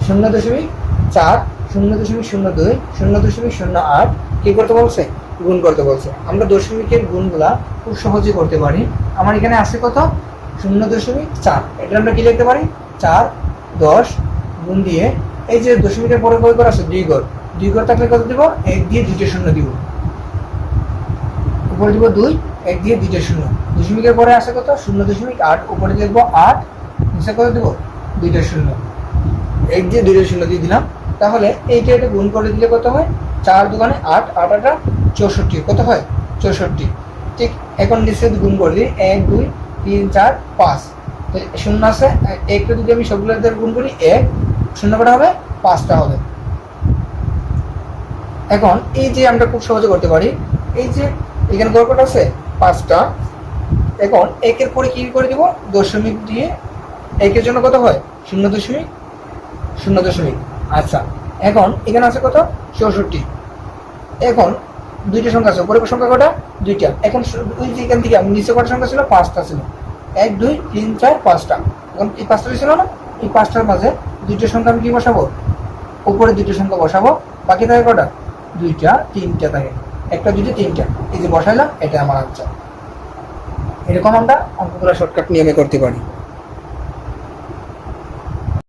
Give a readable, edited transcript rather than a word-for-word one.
0.4, 0.02, 0.08 কি করতে বলছে? গুণ করতে বলছে। আমরা দশমিকের গুণগুলা খুব সহজে করতে পারি। আমার এখানে আছে কত? 0.4। এটা আমরা কি লিখতে পারি? 4, 10 গুণ দিয়ে এই যে দশমিকের পরে কয় ঘর আছে? 2 ঘর। 2 ঘর থাকলে কত দিব? 1 দিয়ে 2টা শূন্য দিব। উপরে দিব 2, 1 দিয়ে 2টা শূন্য। দশমিকের পরে আছে কত? 0.8, উপরে লিখবো 8, নিচে কত দিব? 2টা শূন্য। 1 দিয়ে 2টা শূন্য দিয়ে দিলাম। তাহলে এইটা এটা গুণ করে দিলে কত হয়? 4 দুগুণে 8, 8 8 64। কত হয়? 64। ঠিক এখন নিচে গুণ করে দিই। 1 2 3 4 5, তো শূন্য আছে, একটা যদি আমি সবগুলো গুণ করি 1, শূন্য কটা হবে? 5টা হবে। এখন এই যে আমরা খুব সহজে করতে পারি, এই যে এখানে গড় কটা আছে? 5টা। এখন একের পরে কি করে দিব? দশমিক দিয়ে। একের জন্য কত হয়? 0.0. আচ্ছা, এখন এখানে আছে কত? 64। এখন দুইটা সংখ্যা আছে, উপরে সংখ্যা কটা? 2টা। এখন ওই যে এখান থেকে নিচে কটা সংখ্যা ছিল? 5টা ছিল। 1 2 3 4 5টা। এখন এই 5টা ছিল না? এই 5টার মাঝে 2টা সংখ্যা আমি কি বসাবো? উপরে 2টা সংখ্যা বসাবো। বাকি থাকে কটা? 2টা 3টা থাকে। 1টা 2টা 3টা, এই যে বসাইলাম, এটা আমার আনসার। এরকম আমরা অঙ্কগুলো শর্টকাট নিয়মে করতে পারি।